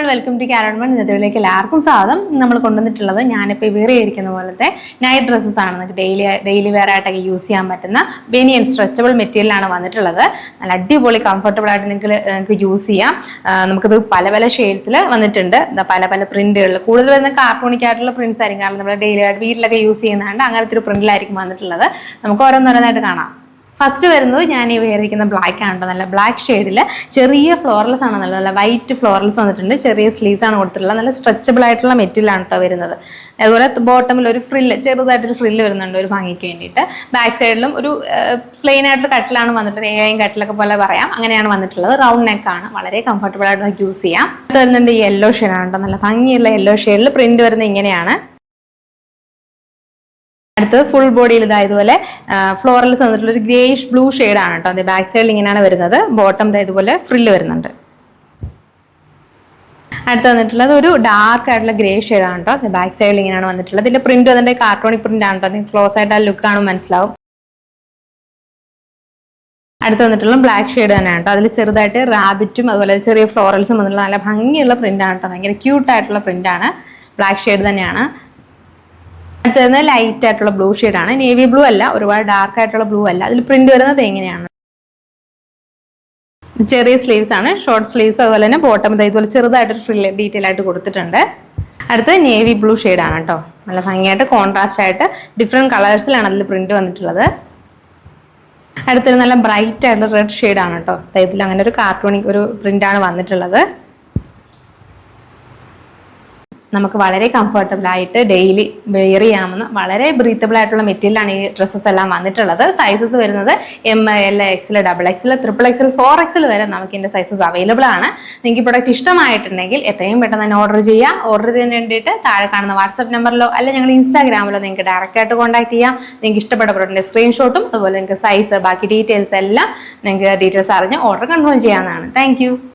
Welcome to കാരൺമൺ. ഇന്നത്തേക്ക് എല്ലാവർക്കും സ്വാഗതം. നമ്മൾ കൊണ്ടുവന്നിട്ടുള്ളത് ഞാനിപ്പോൾ വേറെ ഇരിക്കുന്ന പോലത്തെ നൈറ്റ് ഡ്രസ്സസ് ആണ്. നമുക്ക് ഡെയിലി വെയർ ആയിട്ടൊക്കെ യൂസ് ചെയ്യാൻ പറ്റുന്ന ബനിയൻ സ്ട്രെച്ചബിൾ മെറ്റീരിയലാണ് വന്നിട്ടുള്ളത്. നല്ല അടിപൊളി കംഫർട്ടബിൾ ആയിട്ട് നിങ്ങൾക്ക് യൂസ് ചെയ്യാം. നമുക്കിത് പല പല ഷെയ്ഡ്സിൽ വന്നിട്ടുണ്ട്. പല പല പ്രിന്റുകളിൽ കൂടുതൽ വരുന്ന കാർട്ടൂണിക് ആയിട്ടുള്ള പ്രിന്റ്സ് ആയിരിക്കും. കാരണം നമ്മൾ ഡെയിലി ആയിട്ട് വീട്ടിലൊക്കെ യൂസ് ചെയ്യുന്നതുകൊണ്ട് അങ്ങനത്തെ ഒരു പ്രിന്റിലായിരിക്കും വന്നിട്ടുള്ളത്. നമുക്ക് ഓരോന്നോരോന്നായിട്ട് കാണാം. ഫസ്റ്റ് വരുന്നത് ഞാൻ ഈ വേറിയിരിക്കുന്ന ബ്ലാക്ക് ആണ് കേട്ടോ. നല്ല ബ്ലാക്ക് ഷെയ്ഡിൽ ചെറിയ ഫ്ലോറൽസ് ആണ്, നല്ല വൈറ്റ് ഫ്ലോറൽസ് വന്നിട്ടുണ്ട്. ചെറിയ സ്ലീവ്സ് ആണ് കൊടുത്തിട്ടുള്ളത്. നല്ല സ്ട്രെച്ചബിൾ ആയിട്ടുള്ള മെറ്റീരിയൽ ആണ് കേട്ടോ വരുന്നത്. അതുപോലെ ബോട്ടമിൽ ഒരു ഫ്രില്ല്, ചെറുതായിട്ടൊരു ഫ്രില്ല് വരുന്നുണ്ട് ഒരു ഭംഗിക്ക് വേണ്ടിയിട്ട്. ബാക്ക് സൈഡിലും ഒരു പ്ലെയിൻ ആയിട്ടുള്ള കട്ടിലാണ് വന്നിട്ടുള്ളത്. ഏഴായും കട്ടിലൊക്കെ പോലെ പറയാം. അങ്ങനെയാണ് വന്നിട്ടുള്ളത്. റൗണ്ട് നെക്ക് ആണ്, വളരെ കംഫർട്ടബിൾ ആയിട്ട് യൂസ് ചെയ്യാം. അടുത്ത് വരുന്നുണ്ട് യെല്ലോ ഷെയ്ഡാണ് കേട്ടോ. നല്ല ഭംഗിയുള്ള യെല്ലോ ഷെയ്ഡിൽ പ്രിന്റ് വരുന്നത് ഇങ്ങനെയാണ്. അടുത്തത് ഫുൾ ബോഡിയിൽ ഇതുപോലെ ഫ്ലോറൽസ് വന്നിട്ടുള്ള ഒരു ഗ്രേഷ് ബ്ലൂ ഷെയ്ഡാണ് കേട്ടോ. അത് ബാക്ക് സൈഡിൽ ഇങ്ങനെയാണ് വരുന്നത്. ബോട്ടം ഇതുപോലെ ഫ്രില്ല് വരുന്നുണ്ട്. അടുത്ത് വന്നിട്ടുള്ളത് ഒരു ഡാർക്ക് ആയിട്ടുള്ള ഗ്രേ ഷെയ്ഡാണ് കേട്ടോ. അത് ബാക്ക് സൈഡിൽ ഇങ്ങനെയാണ് വന്നിട്ടുള്ളത്. ഇതിന്റെ പ്രിന്റ് വന്നിട്ട് കാർട്ടൂണിക് പ്രിന്റ് ആണ് കേട്ടോ. നിങ്ങൾക്ക് ക്ലോസ് ആയിട്ട് ആ ലുക്ക് കാണുമ്പോൾ മനസ്സിലാവും. അടുത്ത് വന്നിട്ടുള്ള ബ്ലാക്ക് ഷെയ്ഡ് തന്നെയാണ് കേട്ടോ. അതിൽ ചെറുതായിട്ട് റാബിറ്റും അതുപോലെ ചെറിയ ഫ്ലോറൽസും വന്നിട്ടുള്ള നല്ല ഭംഗിയുള്ള പ്രിന്റ് ആണ് കേട്ടോ. ഭയങ്കര ക്യൂട്ട് ആയിട്ടുള്ള പ്രിന്റ് ആണ്. ബ്ലാക്ക് ഷെയ്ഡ് തന്നെയാണ്. അടുത്ത് വരുന്നത് ലൈറ്റ് ആയിട്ടുള്ള ബ്ലൂ ഷെയ്ഡാണ്. നേവി ബ്ലൂ അല്ല, ഒരുപാട് ഡാർക്ക് ആയിട്ടുള്ള ബ്ലൂ അല്ല. അതിൽ പ്രിന്റ് വരുന്നത് എങ്ങനെയാണ്? ചെറിയ സ്ലീവ്സ് ആണ്, ഷോർട്ട് സ്ലീവ്സ്. അതുപോലെ തന്നെ ബോട്ടം ഇതുപോലെ ചെറുതായിട്ടൊരു ഫ്രില്ല് ഡീറ്റെയിൽ ആയിട്ട് കൊടുത്തിട്ടുണ്ട്. അടുത്ത് നേവി ബ്ലൂ ഷെയ്ഡാണ് കേട്ടോ. നല്ല ഭംഗിയായിട്ട് കോൺട്രാസ്റ്റ് ആയിട്ട് ഡിഫറെന്റ് കളേഴ്സിലാണ് അതിൽ പ്രിന്റ് വന്നിട്ടുള്ളത്. അടുത്തൊരു നല്ല ബ്രൈറ്റ് ആയിട്ടുള്ള റെഡ് ഷെയ്ഡാണ് കേട്ടോ. ഇതിൽ അങ്ങനെ ഒരു കാർട്ടൂണിക് ഒരു പ്രിന്റാണ് വന്നിട്ടുള്ളത്. നമുക്ക് വളരെ കംഫർട്ടബിൾ ആയിട്ട് ഡെയിലി വെയർ ചെയ്യാവുന്ന വളരെ ബ്രീത്തബിൾ ആയിട്ടുള്ള മെറ്റീരിയലാണ് ഈ ഡ്രസ്സസ് എല്ലാം വന്നിട്ടുള്ളത്. സൈസസ് വരുന്നത് ML, XL, XXL, XXL, 4XL വരെ നമുക്ക് ഇതിന്റെ സൈസസ് അവൈലബിൾ ആണ്. നിങ്ങൾക്ക് ഈ പ്രൊഡക്റ്റ് ഇഷ്ടമായിട്ടുണ്ടെങ്കിൽ എത്രയും പെട്ടെന്ന് തന്നെ ഓർഡർ ചെയ്യാം. ഓർഡർ ചെയ്യാൻ വേണ്ടിയിട്ട് താഴെ കാണുന്ന വാട്സ്ആപ്പ് നമ്പറിലോ അല്ലെങ്കിൽ ഞങ്ങൾ ഇൻസ്റ്റാഗ്രാമിലോ നിങ്ങൾക്ക് ഡയറക്റ്റ് ആയിട്ട് കോൺടാക്ട് ചെയ്യാം. നിങ്ങൾക്ക് ഇഷ്ടപ്പെട്ട പ്രൊഡക്റ്റിന്റെ സ്ക്രീൻഷോട്ടും അതുപോലെ നിങ്ങൾക്ക് സൈസ് ബാക്കി ഡീറ്റെയിൽസ് എല്ലാം നിങ്ങൾക്ക് ഡീറ്റെയിൽസ് അറിഞ്ഞ് ഓർഡർ കൺഫേം ചെയ്യാവുന്നതാണ്. താങ്ക്